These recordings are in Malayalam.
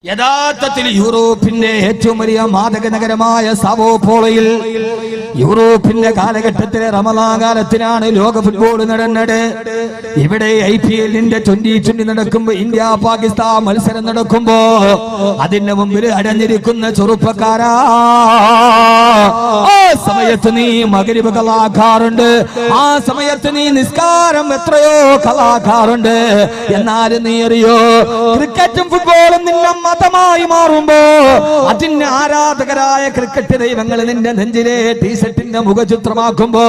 യഥാർത്ഥത്തിൽ യൂറോപ്പിന്റെ ഏറ്റവും വലിയ മാദക നഗരമായ സാവോ പോളോയിൽ യൂറോപ്പിന്റെ കാലഘട്ടത്തിലെ റമദാൻ കാലത്തിലാണ് ലോക ഫുട്ബോൾ നടന്നത്. ഇവിടെ IPL-ന്റെ 2020 നടക്കുമ്പോ ഇന്ത്യ പാകിസ്ഥാൻ മത്സരം നടക്കുമ്പോ അതിന്റെ മുമ്പിൽ അടഞ്ഞിരിക്കുന്ന ചെറുപ്പക്കാരാ, ആ സമയത്ത് നീ മഗ്‌രിബ് കളാക്കാറുണ്ട്, ആ സമയത്ത് നീ നിസ്കാരം എത്രയോ കളാക്കാറുണ്ട്. എന്നാലും നീ അറിയോ, ക്രിക്കറ്റും ഫുട്ബോളും നിന്നെ മതമായി മാറുമ്പോ അതിന് ആരാധകരായ ക്രിക്കറ്റ് ദൈവങ്ങൾ നിന്റെ നെഞ്ചിലെ ടീഷർട്ടിന്റെ മുഖചിത്രമാക്കുമ്പോ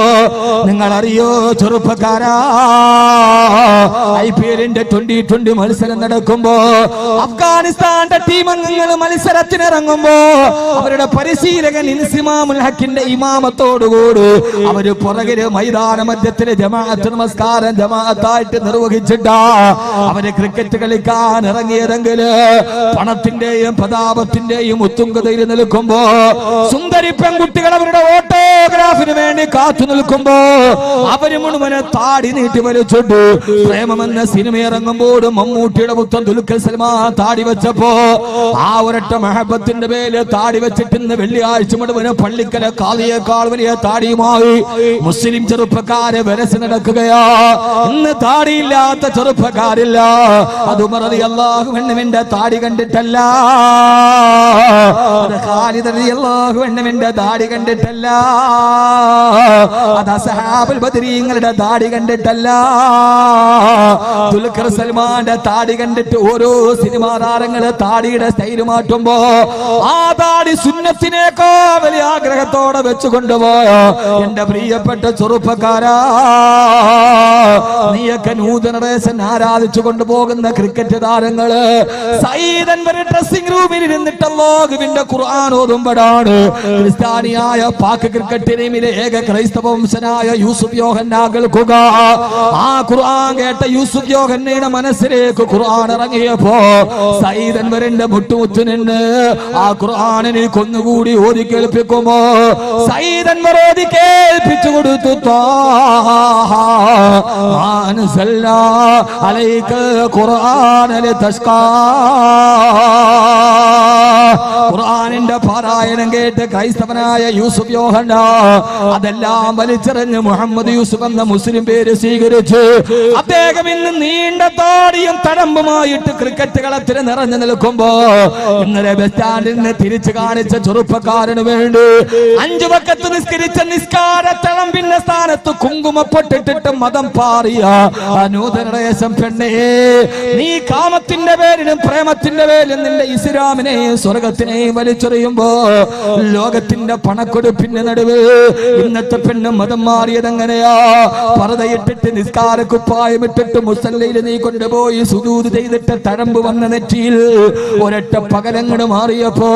നിങ്ങൾ അറിയോ ചെറുപ്പക്കാരാ, IPL-ന്റെ 2020 മത്സരം നടക്കുമ്പോ അഫ്ഗാനിസ്ഥാന്റെ ടീം അംഗങ്ങൾ മത്സരത്തിനിറങ്ങുമ്പോ അവരുടെ പരിശീലകൻ ഇൻസിമാമുൽ ഹക്കിന്റെ ഇമാമത്തോടുകൂടി അവര് പുറകില് മൈതാന മധ്യത്തില് ജമാഅത്ത് നമസ്കാരം ജമാഅത്തായിട്ട് നിർവഹിച്ചിട്ടാ അവര് ക്രിക്കറ്റ് കളിക്കാൻ ഇറങ്ങിയതെങ്കില് പണത്തിന്റെയും പ്രതാപത്തിന്റെയും ഉത്തുംഗതയിൽ നിൽക്കുമ്പോ സുന്ദരി പെൺകുട്ടികൾ അവരുടെ ഓട്ടോഗ്രാഫിന് വേണ്ടി കാത്തു നിൽക്കുമ്പോ അവര് മുഴുവനെ താടി നീട്ടി വലിച്ചിട്ട് പ്രേമമെന്ന സിനിമ ഇറങ്ങുമ്പോൾ മമ്മൂട്ടിയുടെ പുത്രൻ ദുൽഖർ സൽമാൻ താടി വെച്ചപ്പോ ആ ഒരൊറ്റ മഹബത്തിന്റെ പേര് താടി വെച്ചിട്ട് ഇന്ന് വെള്ളിയാഴ്ച മുഴുവന് പള്ളിക്കല കാളിയേക്കാൾ വലിയ താടിയുമായി മുസ്ലിം ചെറുപ്പക്കാരെ വരച്ച് നടക്കുകയാ. ഇന്ന് താടിയില്ലാത്ത ചെറുപ്പക്കാരില്ല. അത് ഉമർ റളിയല്ലാഹു അൻഹുവിന്റെ താടി കണ്ടിട്ടല്ല, അത് ഖാലിദ് റളിയല്ലാഹു അൻഹുവിന്റെ താടി കണ്ടിട്ടല്ല, അത് അസ്ഹാബുൽ ബദരീങ്ങളുടെ താടി കണ്ടിട്ടല്ല, ദുൽഖർ സൽമാന്റെ താടി കണ്ടിട്ട് ഓരോ സിനിമാ താരങ്ങള് താടിയുടെ സ്റ്റൈല് മാറ്റുമ്പോ ആ താടി സുന്നത്തിനേക്കാൾ വലിയ ആഗ്രഹത്തോടെ വെച്ചു കൊണ്ടുപോയോ എന്റെ പ്രിയപ്പെട്ട ചെറുപ്പക്കാരാ. നീയൊക്കെ ന്യൂ ജനറേഷൻ ആരാധിച്ചു കൊണ്ടുപോകുന്ന ക്രിക്കറ്റ് താരങ്ങള് സയ്യിദൻ വരെ ഡ്രസ്സിംഗ് റൂമിൽ ഇരുന്നിട്ട് അല്ലാഹുവിന്റെ ഖുർആൻ ഓതുമ്പോഴാണ് ക്രിസ്ത്യാനിയായ പാക് ക്രിക്കറ്റ് ടീമിലെ ഏക ക്രൈസ്തവ വംശനായ യൂസുഫ് യോഹന്നാ കേൾക്കുക. ആ ഖുർആൻ കേട്ട യൂസുഫ് യോഹന്നയുടെ മനസ്സിലേക്ക് ഖുർആൻ ഇറങ്ങിയപ്പോ സയ്യിദൻ വരന്റെ മുട്ടുമുത്തുനിന്ന് ആ ഖുർആനിനെ കൊന്നുകൂടി ഓതി കേൾപ്പിക്കുമോ സയ്യിദൻ വർ ഓതി കേൾപ്പിച്ചു കൊടുത്തു. ഖുർആനിന്റെ പാരായണം കേട്ട് ക്രൈസ്തവനായ യൂസുഫ് യോഹന്നാ അതെല്ലാം വലിച്ചെറിഞ്ഞ് മുഹമ്മദ് യൂസുഫ് എന്ന മുസ്ലിം പേര് സ്വീകരിച്ചു. അദ്ദേഹം ഇന്ന് നീണ്ട താടിയും തഴമ്പുമായിട്ട് ക്രിക്കറ്റ് കളത്തിൽ നിറഞ്ഞു നിൽക്കുമ്പോ ഇന്നലെ ബസ് സ്റ്റാൻഡിൽ നിന്ന് തിരിച്ചു കാണിച്ച ചെറുപ്പക്കാരന് വേണ്ടി 5 വഖത്ത് നിസ്കരിച്ച നിസ്കാര തഴമ്പിന്റെ സ്ഥാനത്ത് കുങ്കുമപ്പൊട്ടിട്ടിട്ട് മതം പാറിയ നൂതനദേശം പെണ്ണേ, നീ കാമത്തിന്റെ പേരിലും പ്രേമത്തിന്റെ പേരിലും നിന്റെ ഇസ്ലാമിനെയും സ്വർഗത്തിനെയും വലിച്ചെറിയുമ്പോ ലോകത്തിന്റെ പണക്കൊടുപ്പിന്റെ നടുവ് ഇന്നത്തെ പെണ്ണ് മതം മാറിയത് എങ്ങനെയാ? പർദ്ദയിട്ടിട്ട് നിസ്കാര കുപ്പായം ഇട്ടിട്ട് മുസല്ലയിൽ നീ കൊണ്ടുപോയി സുജൂദ് ചെയ്തിട്ട് തഴമ്പ് വന്ന നെറ്റിയിൽ ഒരൊറ്റ പകലങ്ങട് മാറിയപ്പോ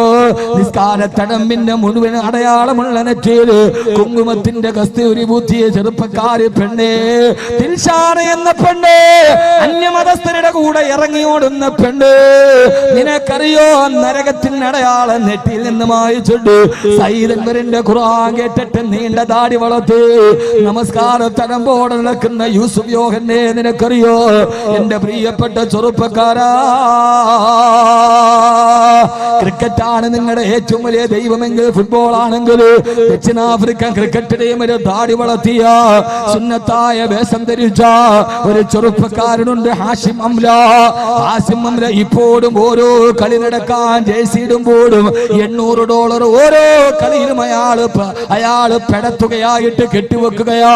നിസ്കാര തഴമ്പിന്റെ മുഴുവൻ അടയാളമുള്ള നെറ്റിയിൽ കുങ്കുമത്തിന്റെ കസ്തൂരി ബൂത്തിയ ചെറുപ്പക്കാര് പെണ്ണേ, ദിൽഷാന എന്ന പെണ്ണേ, അന്യമതസ്ഥരുടെ കൂടെ ഇറങ്ങി ഓടുന്ന പെണ്ണ്, നിനക്കറിയോ നരകത്തിന്റെ അടയാളം നെറ്റിയിൽ നിന്ന് മായിച്ചുണ്ട്. സയ്യിദൻ വരന്റെ ഖുർആൻ കേട്ടിട്ട് നീണ്ട താടി വളർത്തി നമസ്കാര തഴമ്പോടെ നടക്കുന്ന യൂസുഫ് യോഹന്നെ നിനക്കറിയോ? എന്റെ പ്രിയപ്പെട്ട ചെറുപ്പക്കാരാ, ക്രിക്കറ്റാണ് നിങ്ങളുടെ ഏറ്റവും വലിയ ദൈവമെങ്കിൽ ഫുട്ബോൾ ആണെങ്കിൽ ദക്ഷിണാഫ്രിക്കൻ ക്രിക്കറ്റ് ടീമിന് താടി വളർത്തിയ സുന്നത്തായ വേഷം ധരിച്ച ഒരു ചെറുപ്പക്കാരനുണ്ട്, ഹാഷിം അംല. ഹാഷിം അംല ഇപ്പോഴും ഓരോ കളി നടക്കാൻ ജേഴ്സി ഇടുമ്പോഴും $800 ഓരോ കളിയിലും അയാള് പെടത്തുകയായിട്ട് കെട്ടിവെക്കുകയാ.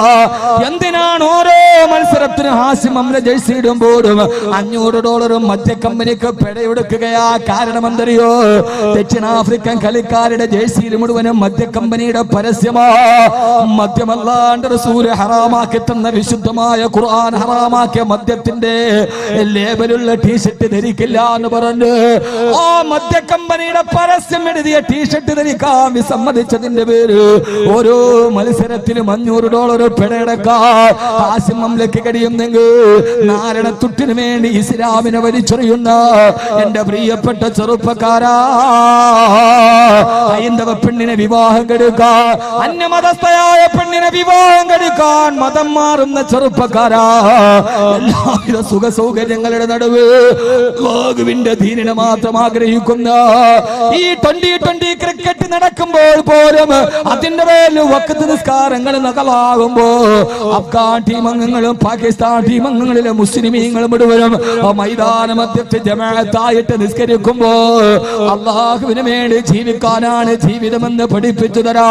എന്തിനാണ് ഓരോ മത്സരത്തിന് ഹാഷിം അംല ജേഴ്സി ഇടുമ്പോഴും $500 മധ്യ കമ്പനിക്ക് പെടയെടുക്കുകയാ? കാരണം എന്തറിയോ? ദക്ഷിണാഫ്രിക്കൻ കളിക്കാരുടെ ജേഴ്സിയിൽ മുഴുവനും മധ്യ കമ്പനിയുടെ പരസ്യമാ. മദ്യമല്ലാണ്ട് റസൂല് ഹറാമാക്കി തന്ന വിശുദ്ധമായ ഖുർആൻ ഹറാമാക്കിയ മദ്യത്തിന്റെ ലേബലുള്ള ടീഷർട്ട് ധരിക്കില്ല എന്ന് പറഞ്ഞു ആ മദ്യ കമ്പനിയുടെ പരസ്യം എഴുതിയ ടീഷർട്ട് ധരിക്കാൻ വിസമ്മതിച്ചതിന്റെ പേര് ഓരോ മത്സരത്തിലും $500 പെടയടക്കാൻ ഹാഷിം അംലയ്ക്ക് കഴിയുന്നെങ്കിൽ നാരണത്തുട്ടിന് വേണ്ടി ഇസ്ലാമിനെ വലിച്ചെറിയുന്ന എന്റെ പ്രിയപ്പെട്ട ചെറുപ്പക്കാരാ, ഹൈന്ദവ പെണ്ണിനെ വിവാഹം കഴിക്കാൻ, അന്യമതസ്ഥയായ പെണ്ണിനെ വിവാഹം കഴിക്കാൻ മതം മാറുന്ന ചെറുപ്പക്കാരാ, എല്ലാവിധ സുഖ സൗകര്യങ്ങളുടെ നടുവ് അല്ലാഹുവിന്റെ ദീനിനെ മാത്രം ആഗ്രഹിക്കുന്ന ഈ 2020 ക്രിക്കറ്റ് നടക്കുമ്പോൾ പോലും അതിന്റെ പേരിൽ വഖ്ത് നിസ്കാരങ്ങൾ നകലാകുമ്പോ അഫ്ഗാൻ ടീം അംഗങ്ങളും പാകിസ്ഥാൻ ടീം അംഗങ്ങളിലെ മുസ്ലിമീങ്ങളും മുഴുവനും മൈതാന മധ്യത്തിൽ ജമാഅത്തായിട്ട് നിസ്കരിക്കുമ്പോ അല്ലാഹുവിന് വേണ്ടി ജീവിക്കാനാണ് ജീവിതമെന്ന് പഠിപ്പിച്ചു തരാ.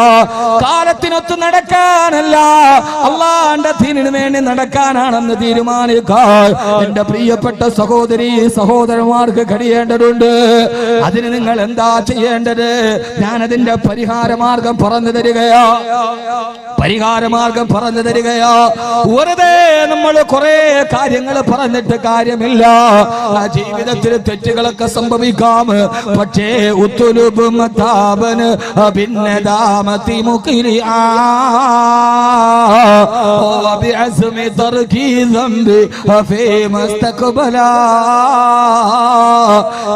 കാലത്തിനൊത്ത് നടക്കാനല്ല, അള്ളാന്റെ ദീനിന് വേണ്ടി നടക്കാനാണെന്ന് തീരുമാനിക്കാൻ എന്റെ പ്രിയപ്പെട്ട സഹോദരി സഹോദരന്മാർക്ക് കഴിയേണ്ടതുണ്ട്. അതിന് നിങ്ങൾ എന്താ ചെയ്യേണ്ടത്? ഞാനതിന്റെ പരിഹാരമാർഗം പറഞ്ഞു തരികയാ. വെറുതെ നമ്മൾ കുറെ കാര്യങ്ങൾ പറഞ്ഞിട്ട് കാര്യമില്ല. ജീവിതത്തിൽ തെറ്റുകളൊക്കെ സംഭവിക്കാം. പക്ഷേ ഉത്തുലുബ് മതാബന് ഭിന്നദാമതി മുഖിലിആ വബിഅസ്മി തർകി ദംബി ഫീ മസ്തഖബലാ.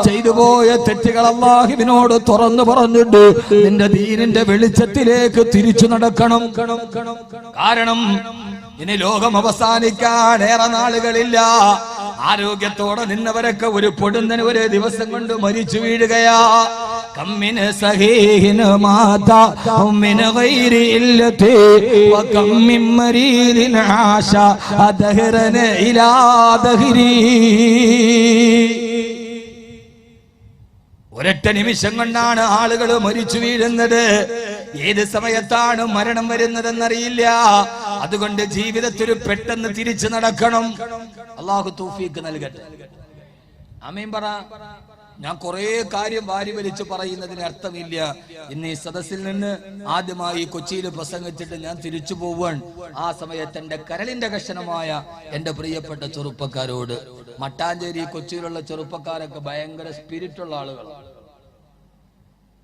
ചെയ്തു പോയ തെറ്റുകൾ അല്ലാഹുവിനോട് തുറന്നു പറഞ്ഞിട്ട് നിന്റെ ദീനിന്റെ വെളിച്ചത്തിലേക്ക് തിരിച്ചു നടക്കണം. കാരണം ഇനി ലോകം അവസാനിക്കാൻ ഏറെ നാളുകളില്ല. ആരോഗ്യത്തോടെ നിന്നവരൊക്കെ ഒരു പൊടുന്നന് ഒരു ദിവസം കൊണ്ട് മരിച്ചു വീഴുകയാ. കമ്മിന് സഹീഹിന് മാതാ മിന ഗൈരി ഇല്ലതി വകമ്മിൻ മരീദിൻ ആശ അദഹറന ഇലാ ദഹരി. ഒരൊറ്റ നിമിഷം കൊണ്ടാണ് ആളുകൾ മരിച്ചു വീഴുന്നത്. ഏത് സമയത്താണ് മരണം വരുന്നതെന്നറിയില്ല. അതുകൊണ്ട് ജീവിതത്തിൽ പെട്ടെന്ന് തിരിച്ചു നടക്കണം. അല്ലാഹു തൗഫീഖ് നൽകട്ടെ. ആമീൻ പറ. ഞാൻ കുറെ കാര്യം വാരി വലിച്ചു പറയുന്നതിന് അർത്ഥമില്ല. ഇന്ന് ഈ സദസ്സിൽ നിന്ന് ആദ്യമായി കൊച്ചിയിൽ പ്രസംഗിച്ചിട്ട് ഞാൻ തിരിച്ചു പോവാൻ. ആ സമയത്ത് എന്റെ കരളിന്റെ കഷണമായ എന്റെ പ്രിയപ്പെട്ട ചെറുപ്പക്കാരോട്, മട്ടാഞ്ചേരി കൊച്ചിയിലുള്ള ചെറുപ്പക്കാരൊക്കെ ഭയങ്കര സ്പിരിറ്റുള്ള ആളുകളാണ്.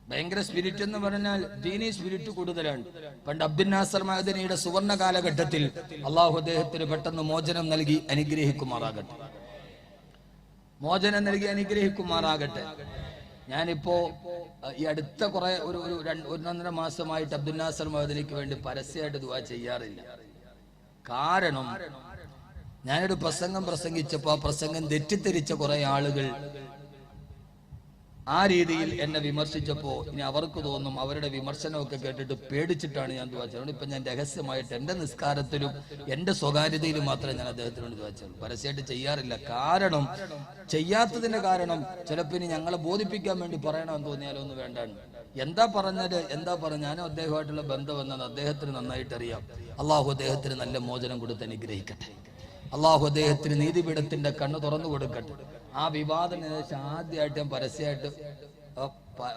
ഭയങ്കര സ്പിരിറ്റ് എന്ന് പറഞ്ഞാൽ ദീനി സ്പിരിറ്റ് കൂടുതലാണ്. പണ്ട് അബ്ദുൽ നാസർ മഅദനിയുടെ സുവർണ കാലഘട്ടത്തിൽ അള്ളാഹു അദ്ദേഹത്തിന് പെട്ടെന്ന് മോചനം നൽകി അനുഗ്രഹിക്കുമാറാകട്ടെ. ഞാനിപ്പോ ഈ അടുത്ത കുറെ ഒരു 1.5 മാസമായിട്ട് അബ്ദുൽ നാസർ മഅദനിക്ക് വേണ്ടി പരസ്യമായിട്ട് ദുആ ചെയ്യാറില്ല. കാരണം ഞാനൊരു പ്രസംഗം പ്രസംഗിച്ചപ്പോ ആ പ്രസംഗം തെറ്റിദ്ധരിച്ച കുറെ ആളുകൾ ആ രീതിയിൽ എന്നെ വിമർശിച്ചപ്പോ ഇനി അവർക്ക് തോന്നും അവരുടെ വിമർശനമൊക്കെ കേട്ടിട്ട് പേടിച്ചിട്ടാണ് ഞാൻ ദുആ ചെയ്യുന്നത്. ഇപ്പൊ ഞാൻ രഹസ്യമായിട്ട് എന്റെ നിസ്കാരത്തിലും എന്റെ സ്വകാര്യതയിലും മാത്രമേ ഞാൻ അദ്ദേഹത്തിനോട് ദുആ ചെയ്യുള്ളൂ. പരസ്യമായിട്ട് ചെയ്യാറില്ല. കാരണം ചെയ്യാത്തതിന്റെ കാരണം ചിലപ്പോൾ ഇനി ഞങ്ങളെ ബോധിപ്പിക്കാൻ വേണ്ടി പറയണമെന്ന് തോന്നിയാലോ ഒന്ന് വേണ്ടാണ്. എന്താ പറഞ്ഞത് ഞാനും അദ്ദേഹമായിട്ടുള്ള ബന്ധം എന്നത് അദ്ദേഹത്തിന് നന്നായിട്ട് അറിയാം. അള്ളാഹു അദ്ദേഹത്തിന് നല്ല മോചനം കൊടുത്ത് അനുഗ്രഹിക്കട്ടെ. അള്ളാഹു അദ്ദേഹത്തിന് നീതിപീഠത്തിന്റെ കണ്ണ് തുറന്നു കൊടുക്കട്ടെ. ആ വിവാദത്തിന് ശേഷം ആദ്യമായിട്ട് ഞാൻ പരസ്യമായിട്ട്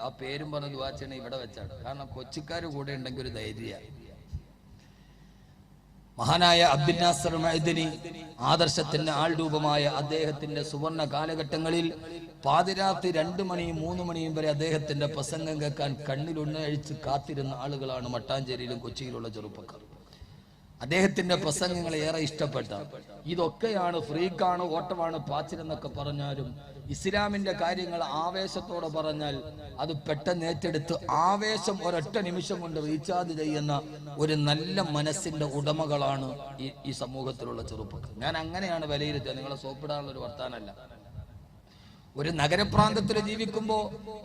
ആ പേരും പറഞ്ഞ് ദുആ ചെയ്യണ ഇവിടെ വെച്ചാണ്. കാരണം കൊച്ചിക്കാർ കൂടെ ഉണ്ടെങ്കിൽ ഒരു ധൈര്യ. മഹാനായ അബ്ദുൽ നാസർ മഅദനി ആദർശത്തിന്റെ ആൾരൂപമായ അദ്ദേഹത്തിന്റെ സുവർണ കാലഘട്ടങ്ങളിൽ പാതിരാത്രി 2 മണിയും 3 മണിയും വരെ അദ്ദേഹത്തിന്റെ പ്രസംഗം കേൾക്കാൻ കണ്ണിലുണ്ണഴിച്ച് കാത്തിരുന്ന ആളുകളാണ് മട്ടാഞ്ചേരിയിലും കൊച്ചിയിലുള്ള ചെറുപ്പക്കാർ. അദ്ദേഹത്തിന്റെ പ്രസംഗങ്ങളെ ഏറെ ഇഷ്ടപ്പെട്ട. ഇതൊക്കെയാണ് ഫ്രീക്കാണ്, ഓട്ടമാണ്, പാച്ചിലെന്നൊക്കെ പറഞ്ഞാലും ഇസ്ലാമിന്റെ കാര്യങ്ങൾ ആവേശത്തോടെ പറഞ്ഞാൽ അത് പെട്ടെന്ന് ഏറ്റെടുത്ത് ആവേശം ഒരൊറ്റ നിമിഷം കൊണ്ട് റീചാർജ് ചെയ്യുന്ന ഒരു നല്ല മനസ്സിന്റെ ഉടമകളാണ് ഈ സമൂഹത്തിലുള്ള ചെറുപ്പക്കാർ. ഞാൻ അങ്ങനെയാണ് വിലയിരുത്തുക. നിങ്ങളെ സോപ്പിടാനുള്ള ഒരു വർത്താനല്ല. ഒരു നഗരപ്രാന്തത്തിൽ ജീവിക്കുമ്പോ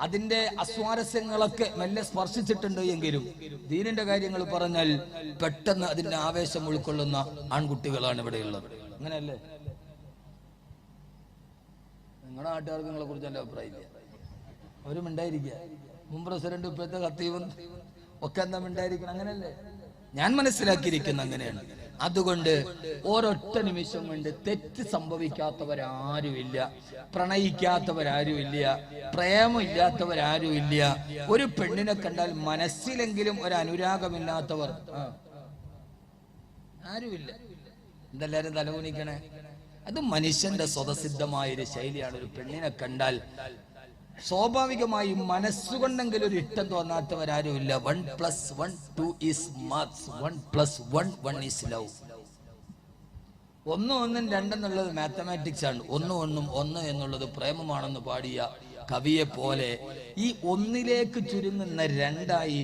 അതിന്റെ അസ്വാരസ്യങ്ങളൊക്കെ മെല്ലെ സ്പർശിച്ചിട്ടുണ്ട് എങ്കിലും ദീനിന്റെ കാര്യങ്ങൾ പറഞ്ഞാൽ പെട്ടെന്ന് അതിന്റെ ആവേശം ഉൾക്കൊള്ളുന്ന ആൺകുട്ടികളാണ് ഇവിടെ ഉള്ളത്. അങ്ങനെയല്ലേ? നിങ്ങളുടെ നാട്ടുകാർക്ക് നിങ്ങളെ കുറിച്ച് നല്ല അഭിപ്രായമില്ല. അവരും ഉണ്ടായിരിക്കുക. മുൻ പ്രസിഡന്റ് ഇപ്പോഴത്തെ ഖത്തീബും ഒക്കെ എന്താ ഉണ്ടായിരിക്കണം? അങ്ങനെയല്ലേ? ഞാൻ മനസ്സിലാക്കിയിരിക്കുന്ന അങ്ങനെയാണ്. അതുകൊണ്ട് ഒരൊറ്റ നിമിഷം കൊണ്ട് തെറ്റ് സംഭവിക്കാത്തവരാരുമില്ല, പ്രണയിക്കാത്തവരാരുമില്ല, പ്രേമമില്ലാത്തവരാരുമില്ല. ഒരു പെണ്ണിനെ കണ്ടാൽ മനസ്സിലെങ്കിലും ഒരു അനുരാഗമില്ലാത്തവർ ആരുമില്ല. എന്തെല്ലാരും തലകുനിക്കണേ? അത് മനുഷ്യന്റെ സ്വതസിദ്ധമായൊരു ശൈലിയാണ്. ഒരു പെണ്ണിനെ കണ്ടാൽ സ്വാഭാവികമായി മനസ്സുകൊണ്ടെങ്കിലും ഒരു ഇഷ്ടം തോന്നാത്തവരാരുമില്ല. 1+1 2 is maths. 1+1 1 is love. 1 1 2 എന്നുള്ളത് മാത്തമാറ്റിക്സ് ആണ്. 1 1 1 എന്നുള്ളത് പ്രേമമാണെന്ന് പാടിയ കവിയെ പോലെ ഈ ഒന്നിലേക്ക് ചുരുങ്ങുന്ന രണ്ടായി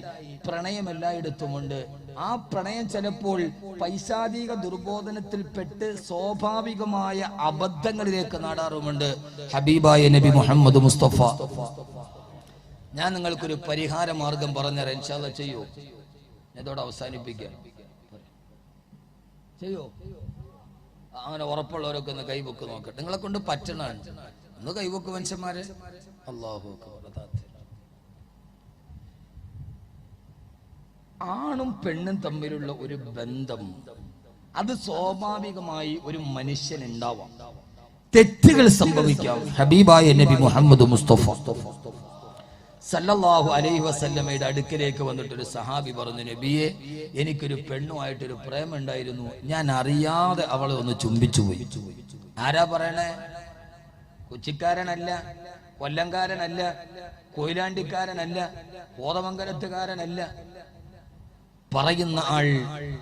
പ്രണയം എല്ലായിടത്തുമുണ്ട്. ആ പ്രണയം ചിലപ്പോൾ പൈശാചിക ദുർബോധനത്തിൽപ്പെട്ട് സ്വാഭാവികമായ അബദ്ധങ്ങളിലേക്ക് നാടാറുമുണ്ട്. ഹബീബായ നബി മുഹമ്മദ് മുസ്തഫ, ഞാൻ നിങ്ങൾക്കൊരു പരിഹാര മാർഗം പറഞ്ഞുതരാം. ഇൻഷാ അല്ലാഹ് ചെയ്യോ? ഇതോടെ അവസാനിപ്പിക്കാം. ചെയ്യോ? അങ്ങനെ ഉറപ്പുള്ളവരൊക്കെ ഒന്ന് കൈവക്ക് നോക്കട്ടെ. നിങ്ങളെ കൊണ്ട് പറ്റണാണ്. ഒന്ന് കൈവക്ക് മനുഷ്യന്മാരെ. അല്ലാഹു അക്ബർ. ആണും പെണ്ണും തമ്മിലുള്ള ഒരു ബന്ധം, അത് സ്വാഭാവികമായി ഒരു മനുഷ്യൻ ഉണ്ടാവാം. തെറ്റുകൾ സംഭവിക്കാം. ഹബീബായ നബി മുഹമ്മദ് മുസ്തഫ സല്ലല്ലാഹു അലൈഹി വസല്ലമയുടെ അടുക്കലേക്ക് വന്നിട്ടൊരു സഹാബി പറഞ്ഞു, നബിയെ, എനിക്കൊരു പെണ്ണുമായിട്ടൊരു പ്രേമം ഉണ്ടായിരുന്നു, ഞാൻ അറിയാതെ അവളെ ഒന്ന് ചുംബിച്ചു പോയി. ആരാ പറയണേ? കൊച്ചിക്കാരനല്ല, കൊല്ലംകാരനല്ല, കൊയിലാണ്ടിക്കാരനല്ല, കോതമംഗലത്തുകാരനല്ല. പറയുന്ന ആൾ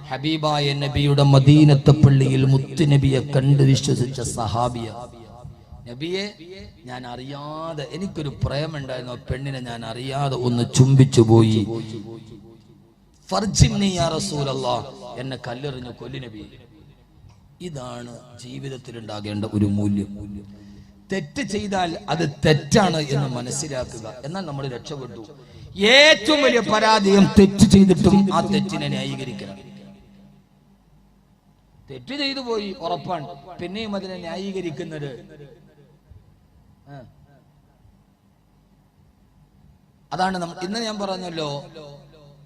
ഹബീബായ നബിയുടെ മദീനത്തെ പള്ളിയിൽ മുത്തുനബിയെ കണ്ട് വിശ്വസിച്ച സഹാബിയ. നബിയെ, ഞാൻ അറിയാതെ, എനിക്കൊരു പ്രേമുണ്ടായിരുന്നു, പെണ്ണിനെ ഞാൻ അറിയാതെ ഒന്ന് ചുംബിച്ചു പോയി. ഫർജിനി യാ റസൂലല്ലാഹ്, എന്നെ കല്ലെറിഞ്ഞു കൊല്ലു നബി. ഇതാണ് ജീവിതത്തിൽ ഉണ്ടാകേണ്ട ഒരു മൂല്യം. തെറ്റ് ചെയ്താൽ അത് തെറ്റാണ് എന്ന് മനസ്സിലാക്കുക, എന്നാൽ നമ്മൾ രക്ഷപ്പെട്ടു. ഏറ്റവും വലിയ പരാജയം തെറ്റ് ചെയ്തിട്ടും ആ തെറ്റിനെ ന്യായീകരിക്കണം. തെറ്റ് ചെയ്തു പോയി, ഉറപ്പാണ്, പിന്നെയും അതിനെ ന്യായീകരിക്കുന്നത്. അതാണ് ഇന്ന് ഞാൻ പറഞ്ഞല്ലോ,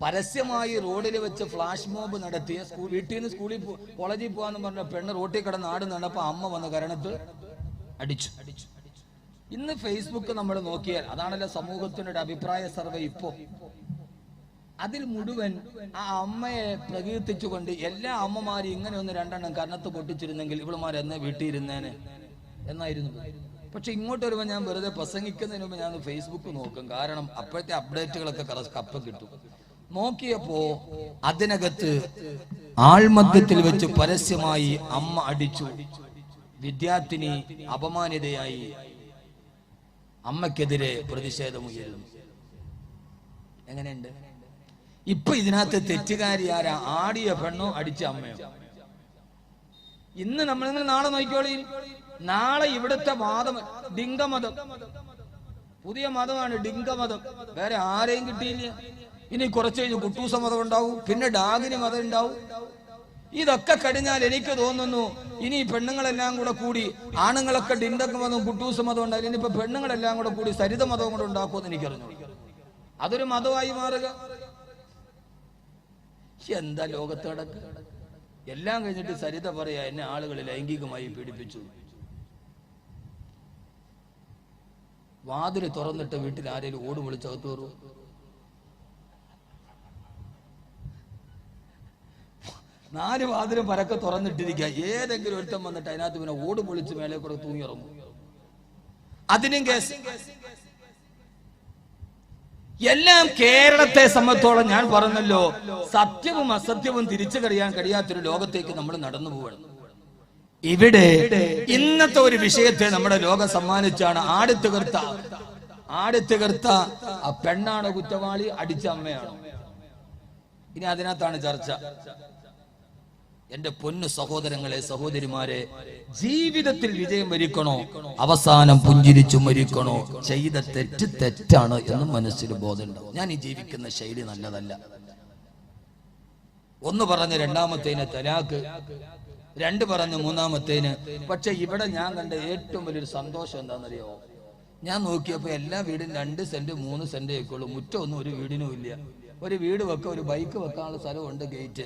പരസ്യമായി റോഡിൽ വെച്ച് ഫ്ലാഷ് മോബ് നടത്തിയ വീട്ടിൽ നിന്ന് സ്കൂളിൽ കോളേജിൽ പോകാന്ന് പറഞ്ഞ പെണ്ണ് റോട്ടിൽ കിടന്ന് ആട് നടന്നപ്പോ അമ്മ വന്ന് കരണത്ത് അടിച്ചു. ഇന്ന് ഫേസ്ബുക്ക് നമ്മൾ നോക്കിയാൽ അതാണല്ലോ സമൂഹത്തിന്റെ ഒരു അഭിപ്രായ സർവേ. ഇപ്പോ അതിൽ മുഴുവൻ ആ അമ്മയെ പ്രകീർത്തിച്ചുകൊണ്ട് എല്ലാ അമ്മമാരും ഇങ്ങനെ ഒന്ന് രണ്ടെണ്ണം കരണത്ത് പൊട്ടിച്ചിരുന്നെങ്കിൽ ഇവളുമാർ എന്നെ വീട്ടിയിരുന്നേനെ എന്നായിരുന്നു. പക്ഷെ ഇങ്ങോട്ട് വരുമ്പോൾ ഞാൻ വെറുതെ പ്രസംഗിക്കുന്നതിന് മുമ്പ് ഞാൻ ഫേസ്ബുക്ക് നോക്കും. കാരണം അപ്പോഴത്തെ അപ്ഡേറ്റുകളൊക്കെ കപ്പം കിട്ടും. നോക്കിയപ്പോ അതിനകത്ത് ആൾമധ്യത്തിൽ വെച്ച് പരസ്യമായി അമ്മ അടിച്ചു, വിദ്യാർത്ഥിനി അപമാനിതയായി, അമ്മയ്ക്കെതിരെ പ്രതിഷേധമുയരുന്നു. എങ്ങനെയുണ്ട്? ഇപ്പൊ ഇതിനകത്ത് തെറ്റുകാരി ആരാ? ആടിയ പെണ്ണോ അടിച്ച അമ്മയോ? ഇന്ന് നമ്മൾ നാളെ നോക്കിക്കോളി. നാളെ ഇവിടുത്തെ വാദം ഡിങ്കമതം, പുതിയ മതമാണ് ഡിങ്കമതം. വേറെ ആരെയും കിട്ടിയില്ല. ഇനി കുറച്ച് കഴിഞ്ഞ് കുട്ടൂസ മതം ഉണ്ടാവും, പിന്നെ ഡാഗിനി മതം ഉണ്ടാവും. ഇതൊക്കെ കഴിഞ്ഞാൽ എനിക്ക് തോന്നുന്നു ഇനി പെണ്ണുങ്ങളെല്ലാം കൂടെ കൂടി, ആണുങ്ങളൊക്കെ ഡിണ്ടക്ക് മതവും കുട്ടൂസ മതം ഉണ്ടായി, ഇനിയിപ്പോ പെണ്ണുങ്ങളെല്ലാം കൂടെ കൂടി സരിത മതവും കൂടെ ഉണ്ടാക്കുമെന്ന് എനിക്കറിഞ്ഞു. അതൊരു മതമായി മാറുക. എന്താ ലോകത്ത് നടക്കുക? എല്ലാം കഴിഞ്ഞിട്ട് സരിത പറയാ, എന്നെ ആളുകൾ ലൈംഗികമായി പീഡിപ്പിച്ചു. വാതില് തുറന്നിട്ട് വീട്ടിൽ ആരെങ്കിലും ഓട് വിളിച്ചകത്ത് കയറും? 4 വാതിലും പരക്കെ തുറന്നിട്ടിരിക്കുക. ഏതെങ്കിലും ഒരുത്തം വന്നിട്ട് അതിനകത്ത് പിന്നെ ഓട് പൊളിച്ച് മേലെ കൂടെ തൂങ്ങിയിറങ്ങും. അതിനും കേസ്. എല്ലാം കേരളത്തെ സംബന്ധിച്ചോളം ഞാൻ പറഞ്ഞല്ലോ, സത്യവും അസത്യവും തിരിച്ചു കഴിയാത്തൊരു ലോകത്തേക്ക് നമ്മൾ നടന്നു പോവാണ്. ഇവിടെ ഇന്നത്തെ ഒരു വിഷയത്തെ നമ്മുടെ ലോകം സമ്മാനിച്ചാണ്. ആടുത്തകർത്ത ആ പെണ്ണാണോ കുറ്റവാളി, അടിച്ച അമ്മയാണോ? ഇനി അതിനകത്താണ് ചർച്ച. എന്റെ പൊന്നു സഹോദരങ്ങളെ, സഹോദരിമാരെ, ജീവിതത്തിൽ വിജയം വരിക്കണോ, അവസാനം പുഞ്ചിരിച്ചു മരിക്കണോ, ചെയ്ത തെറ്റ് തെറ്റാണ് എന്ന് മനസ്സിൽ ബോധമുണ്ടാവും. ഞാൻ ഈ ജീവിക്കുന്ന ശൈലി നല്ലതല്ല. 1 പറഞ്ഞ് 2ാമത്തേന് തലാക്ക്, 2 പറഞ്ഞ് 3ാമത്തേന്. പക്ഷെ ഇവിടെ ഞാൻ കണ്ട ഏറ്റവും വലിയൊരു സന്തോഷം എന്താണെന്നറിയോ? ഞാൻ നോക്കിയപ്പോ എല്ലാ വീടും 2 സെന്റ് 3 സെന്റ് ഒക്കെ ഉള്ളൂ. മുറ്റമൊന്നും ഒരു വീടിനും ഇല്ല. ഒരു വീട് വെക്ക, ഒരു ബൈക്ക് വെക്കാനുള്ള സ്ഥലമുണ്ട്, ഗേറ്റ്.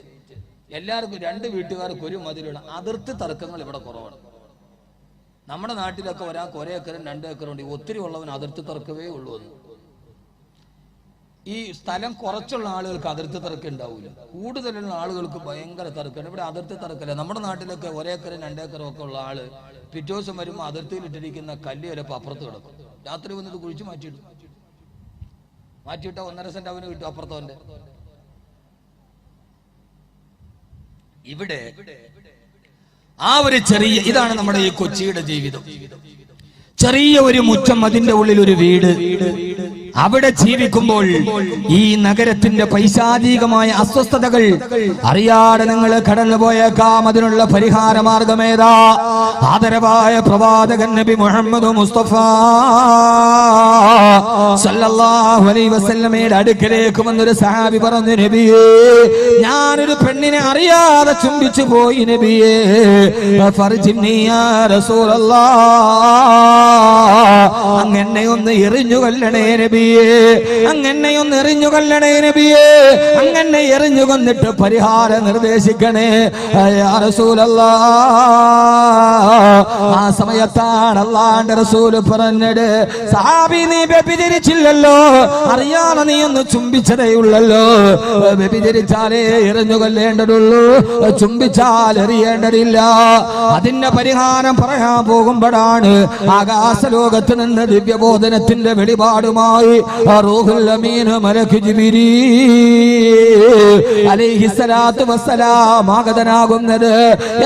എല്ലാവർക്കും 2 വീട്ടുകാർക്ക് ഒരു മതിലുള്ള. അതിർത്തി തർക്കങ്ങൾ ഇവിടെ കുറവാണ്. നമ്മുടെ നാട്ടിലൊക്കെ ഒരാൾക്ക് 1 ഏക്കറും 2 ഏക്കറും ഉണ്ട്. ഒത്തിരി ഉള്ളവൻ അതിർത്തി തർക്കമേ ഉള്ളൂ. ഈ സ്ഥലം കുറച്ചുള്ള ആളുകൾക്ക് അതിർത്തി തർക്കം ഉണ്ടാവില്ല. കൂടുതലുള്ള ആളുകൾക്ക് ഭയങ്കര തർക്കമാണ്. ഇവിടെ അതിർത്തി തർക്കമില്ല. നമ്മുടെ നാട്ടിലൊക്കെ 1 ഏക്കറും 2 ഏക്കറും ഒക്കെ ഉള്ള ആള് പിറ്റേ ദിവസം വരുമ്പോൾ അതിർത്തിയിൽ ഇട്ടിരിക്കുന്ന കല്ല് ചിലപ്പോൾ അപ്പുറത്ത് കിടക്കും. രാത്രി വന്നിട്ട് കുഴിച്ച് മാറ്റിയിട്ട 1.5 സെന്റ് അവന് കിട്ടും അപ്പുറത്തവന്റെ. ഇവിടെ ആ ഒരു ചെറിയ ഇതാണ് നമ്മുടെ ഈ കൊച്ചിയുടെ ജീവിതം. ചെറിയ ഒരു മുറ്റം, അതിന്റെ ഉള്ളിൽ ഒരു വീട്. അവിടെ ജീവിക്കുമ്പോൾ ഈ നഗരത്തിന്റെ പൈശാചികമായ അസ്വസ്ഥതകൾ അറിയാതെ നിങ്ങൾ കടന്നുപോയേക്കാം. അതിനുള്ള പരിഹാര മാർഗമേതാ? ആദരവായ പ്രവാചകൻ നബി മുഹമ്മദ് മുസ്തഫ സല്ലല്ലാഹു അലൈഹി വസല്ലമയുടെ അടുക്കലേക്ക് വന്നൊരു സഹാബി പറഞ്ഞു, നബിയേ, ഞാനൊരു പെണ്ണിനെ അറിയാതെ ചുംബിച്ചു പോയി നബിയേ, ഫർജിനി യാ റസൂലല്ലാഹ്, അങ്ങനെ ഒന്ന് എറിഞ്ഞു കൊല്ലണേ നബിയേ, അങ്ങനെ ഒന്ന് എറിഞ്ഞു കൊല്ലണേ നബിയേ, അങ്ങനെ എറിഞ്ഞു കൊന്നിട്ട് പരിഹാരം നിർദ്ദേശിക്കണേ യാ റസൂലല്ലാഹ്. ആ സമയത്താണ് അല്ലാഹുവിന്റെ റസൂൽ പറഞ്ഞത്, സഹാബി, നീ വ്യഭിചരിച്ചില്ലല്ലോ, അറിയാതെ നീ ഒന്ന് ചുംബിച്ചതേ ഉള്ളല്ലോ. വ്യഭിചരിച്ചാലേ എറിഞ്ഞു കൊല്ലേണ്ടതുള്ളൂ, ചുംബിച്ചാൽ എറിയേണ്ടതില്ല. അതിന്റെ പരിഹാരം പറയാൻ പോകുമ്പോഴാണ് ആകാശലോകത്ത് നിന്ന് ദിവ്യബോധനത്തിന്റെ വെളിപാടുമായി റൂഹുൽ അമീൻ മലക്ക് ജിബ്രീൽ അലൈഹിസ്സലാത്തു വസ്സലാം ആഗതനാകുന്നത്.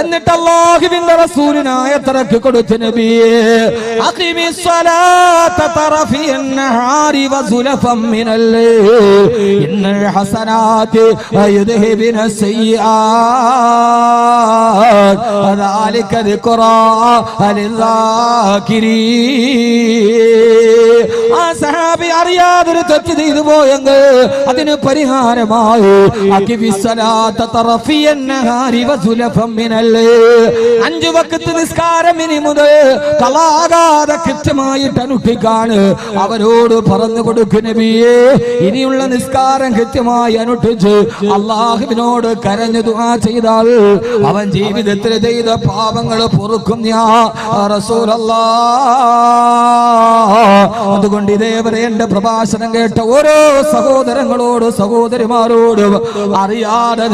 എന്നിട്ട് അല്ലാഹുവിന്റെ റസൂലിനായ തറക്ക് കൊടുത്ത നബിയേ, അഖിമിസ് സ്വലാത്ത തറഫിൻ നഹാരി വസുലഫൻ മിനൽ ലൈൽ ഇന്നൽ ഹസനാതി യുദ്ഹിബിന സയ്യിആത് ദാലിക ദിക്റാ ലിൽസാകിരീൻ. ആ സഹാബി അറിയാതൊരു തെറ്റ് ചെയ്തു പോയെങ്കിൽ അതിന് പരിഹാരമായി അഞ്ചു വഖത്ത് നിസ്കാരം ഇനി മുതൽ കളാകാതെ കൃത്യമായിട്ട് അനുഷ്ഠിക്കാണ് അവരോട് പറഞ്ഞു കൊടുക്കും നബിയേ. ഇനിയുള്ള നിസ്കാരം കൃത്യമായി അനുഷ്ഠിച്ച് അല്ലാഹുവിനോട് കരഞ്ഞു ദുആ ചെയ്താൽ അവൻ ജീവിതത്തിൽ ചെയ്ത പാപങ്ങൾ പൊറുക്കും യാ റസൂലല്ലാഹ്. അതുകൊണ്ട് ഇതേവരെ എന്റെ പ്രഭാഷണം കേട്ട ഓരോ സഹോദരങ്ങളോട് സഹോദരിമാരോട് അറിയാതെ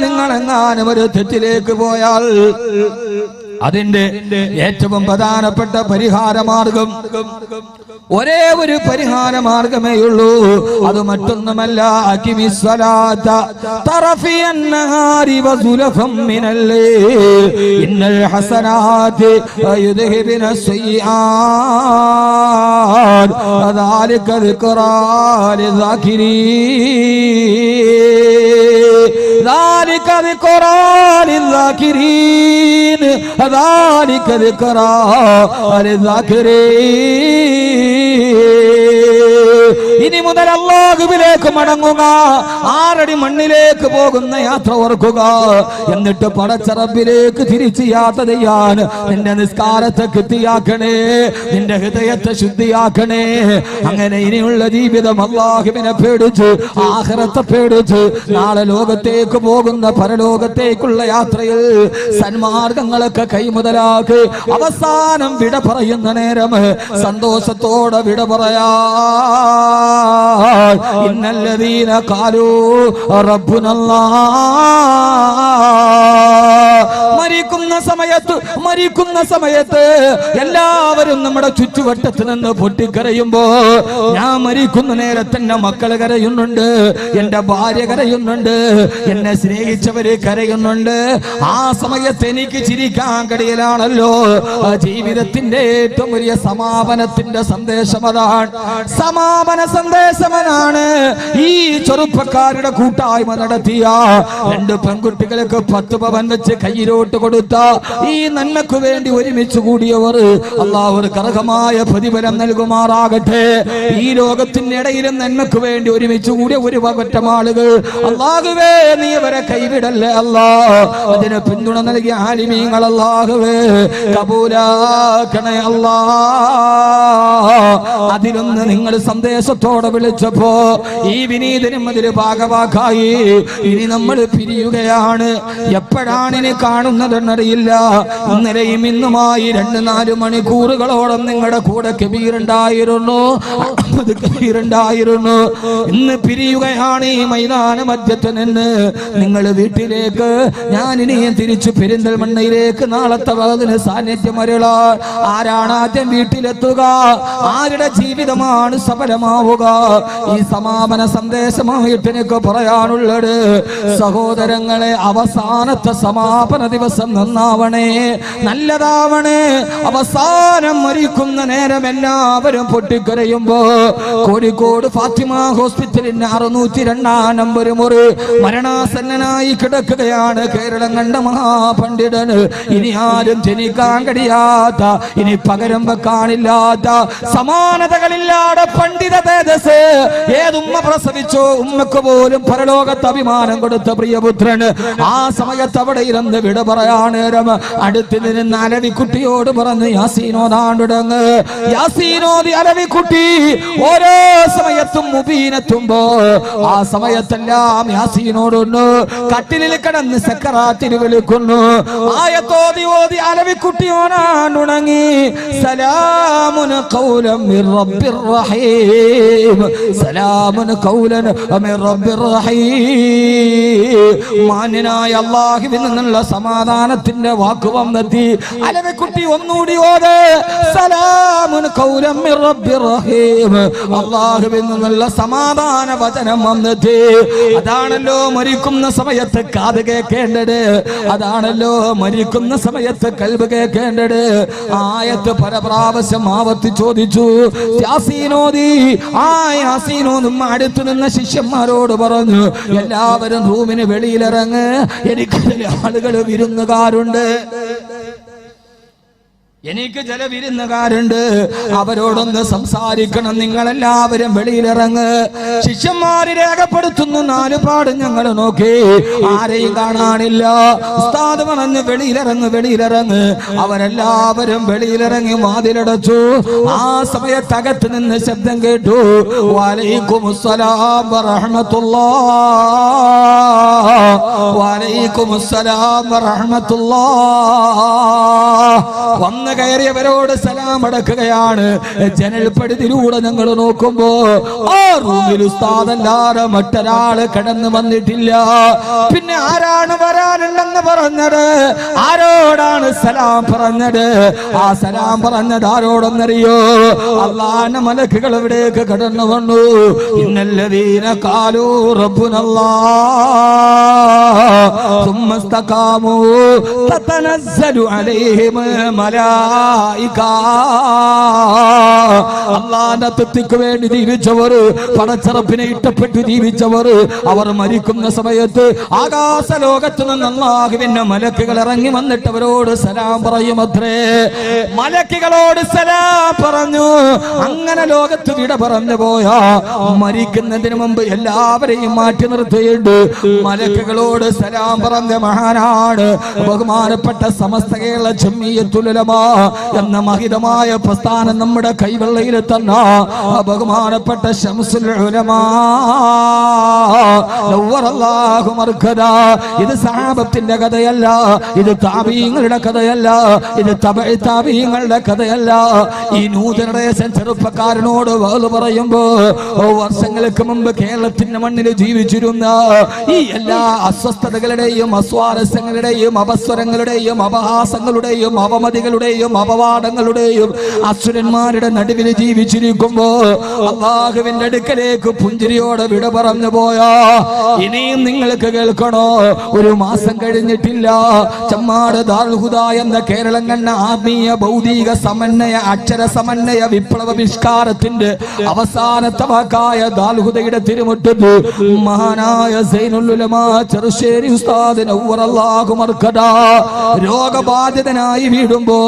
നിങ്ങളെങ്ങാനും ഒരു തെറ്റിലേക്ക് പോയാൽ അതിന്റെ ഏറ്റവും പ്രധാനപ്പെട്ട പരിഹാര മാർഗം ഒരേ ഒരു പരിഹാര മാർഗമേ ഉള്ളൂ. അത് മറ്റൊന്നുമല്ല, അഖിമിസ്സലാത്ത തറഫിയൻ നഹാരി വസുലഫൻ മിനൽ ലൈൽ ഇന്നൽ ഹസനാതി യുദ്ഹിബിന സയ്യിആത് ദാലിക ദിക്റാ ലിൽസാകിരീൻ. ذلك ذكرى للذاكرين ذلك ذكرى للذاكرين. ഇനി മുതൽ അല്ലാഹുവിലേക്ക് മടങ്ങുക, ആറടി മണ്ണിലേക്ക് പോകുന്ന യാത്ര ഓർക്കുക, എന്നിട്ട് പടച്ച റബ്ബിലേക്ക് തിരിച്ച് യാത്ര ചെയ്യാൻ നിന്റെ നിസ്കാരത്തെ കൃത്യയാക്കണേ, നിന്റെ ഹൃദയത്തെ ശുദ്ധിയാക്കണേ. അങ്ങനെ ഇനിയുള്ള ജീവിതം അല്ലാഹുവിനെ പേടിച്ച് ആഖിറത്തെ പേടിച്ച് നാളെ ലോകത്തേക്ക് പോകുന്ന പരലോകത്തേക്കുള്ള യാത്രയിൽ സന്മാർഗങ്ങളൊക്കെ കൈമുതലാക്ക് അവസാനം വിട പറയുന്ന നേരം സന്തോഷത്തോടെ വിട പറയാ. ഇന്നല്ലദീന ഖാലൂ റബ്ബുനല്ലാഹ്. മരിക്കുന്ന സമയത്ത് എല്ലാവരും നമ്മുടെ ചുറ്റുവട്ടത്ത് നിന്ന് പൊട്ടിക്കരയുമ്പോ ഞാൻ മരിക്കുന്ന നേരത്തെ എന്റെ മക്കള് കരയുന്നുണ്ട്, എന്റെ ഭാര്യ കരയുന്നുണ്ട്, എന്നെ സ്നേഹിച്ചവര് കരയുന്നുണ്ട്. ആ സമയത്ത് എനിക്ക് ചിരിക്കാൻ കഴിയലാണല്ലോ. ജീവിതത്തിന്റെ ഏറ്റവും വലിയ സമാപനത്തിന്റെ സന്ദേശം അതാണ്. സമാപന സന്ദേശമനാണ് ഈ ചെറുപ്പക്കാരുടെ കൂട്ടായ്മ നടത്തിയ 2 പെൺകുട്ടികൾക്ക് 10 പവൻ വെച്ച് കയ്യിലോട്ട് കൊടുത്ത ഈ നന്മക്ക് വേണ്ടി ഒരുമിച്ച് കൂടിയവർ അല്ലാഹു കർഹമായ പ്രതിഫലം നൽകുമാറാകട്ടെ. ഈ ലോകത്തിന്റെ ഇടയിലും നന്മക്ക് വേണ്ടി ഒരുമിച്ച് കൂടിയ ഒരു പറ്റം ആളുകൾ അല്ലാഹുവേ നീ അവരെ കൈവിടല്ലേ അല്ലാഹ്. അതിന് പിന്തുണ നൽകിയ ആലിമീങ്ങൾ അല്ലാഹുവേ കബൂലാക്കണേ അല്ലാഹ്. അതിലൊന്ന് നിങ്ങൾ സന്ദേശത്തോടെ വിളിച്ചപ്പോ ഈ വിനീതനും അതിൽ ഭാഗവാക്കായി. ഇനി നമ്മൾ പിരിയുകയാണ്. എപ്പോഴാണ് ഇനി കാണുന്നതെന്നറിയില്ല. ഇന്നലെയും ഇന്നുമായി 2-4 മണിക്കൂറുകളോളം നിങ്ങളുടെ കൂടെ കബീറുണ്ടായിരുന്നു, കബീറുണ്ടായിരുന്നു. ഇന്ന് പിരിയുകയാണ് ഈ മൈതാന മധ്യത്തിൽ നിന്ന്. നിങ്ങൾ വീട്ടിലേക്ക്, ഞാൻ ഇനിയും തിരിച്ചു പെരിന്തൽമണ്ണയിലേക്ക് നാളത്തെ വകതിന് സാന്നിധ്യം വരിക. ആരാണ് ആദ്യം വീട്ടിലെത്തുക, ആരുടെ ജീവിതമാണ് സഫലമാവുക? ഈ സമാപന സന്ദേശമായിട്ട് എനിക്ക് പറയാനുള്ളത്, സഹോദരങ്ങളെ, അവസാനത്തെ സമാപന ദിവസം ദിവസം നന്നാവണേ, നല്ലതാവണേ. അവസാനം മരിക്കുന്ന നേരം എല്ലാവരും പൊട്ടിക്കരയുമ്പോ കോഴിക്കോട് ഫാത്തിമ ഹോസ്പിറ്റലിന് 602 നമ്പർ മുറി മരണാസന്നനായി കിടക്കുകയാണ് കേരളം കണ്ട മഹാപണ്ഡിതന്. ഇനി ആരും ജനിക്കാൻ കഴിയാത്ത, ഇനി പകരം വെക്കാനില്ലാത്ത, സമാനതകളില്ലാതെ പണ്ഡിത തേജസ്. ഏതുമ്മ പ്രസവിച്ചോ ഉമ്മക്ക് പോലും പരലോകത്ത് അഭിമാനം കൊടുത്ത പ്രിയപുത്രന് ആ സമയത്ത് അവിടെ ഇരുന്ന് വിട പറയാൻ നേരം അടുത്ത് നിന്ന് അലവിക്കുട്ടിയോട് പറഞ്ഞ് യാസീനോദാണ്ടുടങ്ങ്. യാസീനോദി അലവിക്കുട്ടി ഓരോ സമയത്തും മുബീനെത്തുമ്പോ ആ സമയത്തെല്ലാം യാസീനോടൊന്ന് കട്ടിലിൽ കിടന്ന് സക്കറാത്തിന് വിളിക്കുന്നു. ആയത്തോതി ഓതി അലവിക്കുട്ടി ഓനാണ്ടുണങ്ങി. സലാമുൻ ഖൗലൻ മിർ റബ്ബിർ റഹീം, സലാമുൻ ഖൗലൻ മിർ റബ്ബിർ റഹീം. മാന്യനായ അല്ലാഹുവിൽ നിന്നുള്ള സമാധാനത്തിന്റെ വാക്ക് വന്നെത്തി. അലവിക്കുട്ടി ഒന്നുകൂടി ഓത്, സലാമുൻ ഖൗലൻ മിർ റബ്ബിർ റഹീം. അല്ലാഹുവിൽ നിന്നുള്ള സമാധാന വചനം വന്നെത്തി. അതാണല്ലോ മരിക്കുന്ന സമയത്ത് കാത് കേൾക്കേണ്ടത്, അതാണല്ലോ മരിക്കുന്ന സമയത്ത് കൽബ് കേൾക്കേണ്ടത്. ആയത്ത് പരപ്രാവശ്യം ആവർത്തി ചോദിച്ചു. യാസീനോദി ആ യാസീനോദും അടുത്തു നിന്ന ശിഷ്യന്മാരോട് പറഞ്ഞു, എല്ലാവരും റൂമിന് വെളിയിലിറങ്ങ്, എനിക്ക് ചില ആളുകൾ വിരുന്നുകാരുണ്ട്, എനിക്ക് ചില വിരുന്നുകാരുണ്ട്, അവരോടൊന്ന് സംസാരിക്കണം, നിങ്ങളെല്ലാവരും വെളിയിലിറങ്ങ്. ശിഷ്യന്മാര് രേഖപ്പെടുത്തുന്നു, 4 പാട് ഞങ്ങൾ നോക്കി, ആരെയും കാണാനില്ല. ഉസ്താദ് പറഞ്ഞു വെളിയിലിറങ്ങ്, വെളിയിലിറങ്ങ്. അവരെല്ലാവരും വെളിയിലിറങ്ങി വാതിലടച്ചു. ആ സമയത്തകത്ത് നിന്ന് ശബ്ദം കേട്ടു, വലൈക്കുമുസ്സലാം വറഹ്മത്തുള്ളാഹ്, വലൈക്കുമുസ്സലാം വറഹ്മത്തുള്ളാഹ്. വന്ന് കയറിയവരോട് സലാം അടക്കുകയാണ്. ജനൽപ്പടിതിലൂടെ ഞങ്ങൾ നോക്കുമ്പോ ആ റൂമിൽ ഉസ്താദല്ലാതെ മറ്റൊരാള് കടന്നു വന്നിട്ടില്ല. പിന്നെ ആരാണ് വരാനുണ്ടെന്ന് പറഞ്ഞത്? ആരോടാണ് സലാം പറഞ്ഞത്? ആ സലാം പറഞ്ഞത് ആരോടെന്നറിയോ? അല്ലാഹുവിന്റെ മലക്കുകൾ ഇവിടേക്ക് കടന്നു വന്നു. ഇന്നല്ലദീന ഖാലൂ റബ്ബുനല്ലാഹ് സുമ്മ ഇസ്തഖാമൂ തതനസ്സലു അലൈഹിം അല്ലാഹുവിന്റെ തൃപ്തിക്ക് വേണ്ടി ജീവിച്ചവർ, പടച്ചറപ്പിനെ ഇഷ്ടപ്പെട്ട് ജീവിച്ചവർ, അവർ മരിക്കുന്ന സമയത്ത് ആകാശ ലോകത്ത് നിന്ന് അല്ലാഹുവിന്റെ മലക്കുകൾ ഇറങ്ങി വന്നിട്ട് അവരോട് സലാം പറയുമത്രേ. മലക്കുകളോട് സലാം പറഞ്ഞു. അങ്ങനെ ലോകത്ത് വിട പറഞ്ഞു പോയാ മരിക്കുന്നതിന് മുമ്പ് എല്ലാവരെയും മാറ്റി നിർത്തിയിട്ട് മലക്കുകളോട് സലാം പറഞ്ഞ മഹാനാണ് ബഹുമാനപ്പെട്ട സമസ്ത കേരള ജംഇയ്യത്തുൽ ഉലമാ എന്ന മഹിതമായ പ്രസ്ഥാനം നമ്മുടെ കൈവെള്ളയിൽ തന്ന ബഹുമാനപ്പെട്ട ശംസുൽ ഉലമാ നവ്വറല്ലാഹു മർകദാ. ഇത് സഹാബത്തിന്റെ കഥയല്ല, ഇത് താബീങ്ങളുടെ കഥയല്ല, ഇത് തബഇ താബീങ്ങളുടെ കഥയല്ല. ഈ ന്യൂ ജനറേഷൻ ചെറുപ്പക്കാരനോട് വാള് പറയുമ്പോ വർഷങ്ങൾക്ക് മുമ്പ് കേരളത്തിന്റെ മണ്ണിൽ ജീവിച്ചിരുന്ന ഈ എല്ലാ അസ്വസ്ഥതകളുടെയും അസ്വാരസ്യങ്ങളുടെയും അപസ്വരങ്ങളുടെയും അപഹാസങ്ങളുടെയും അവമതികളുടെയും അപവാദങ്ങളുടെയും അസുരന്മാരുടെ നടുവിൽ ജീവിച്ചിരിക്കുമ്പോ അല്ലാഹുവിന്റെ അടുക്കലേക്ക് പുഞ്ചിരിയോടെ വിട പറഞ്ഞു പോയാ ഇനിയും നിങ്ങൾക്ക് കേൾക്കണോ? 1 മാസം കഴിഞ്ഞിട്ടില്ല, ചമ്മാട് ദാറുൽ ഹുദ എന്ന കേരളം കണ്ട ആത്മീയ ഭൗതിക സമന്വയ അക്ഷര സമന്വയ വിപ്ലവ വിഷ്കാരത്തിന്റെ അവസാനത്തെ വാക്കായ ദാറുൽ ഹുദയുടെ തിരുമുറ്റത്ത് മഹാനായ സൈനുൽ ഉലമാ ചെറുശ്ശേരി ഉസ്താദ് നവ്വറല്ലാഹു മർകദാ രോഗബാധിതനായി വീടുമ്പോ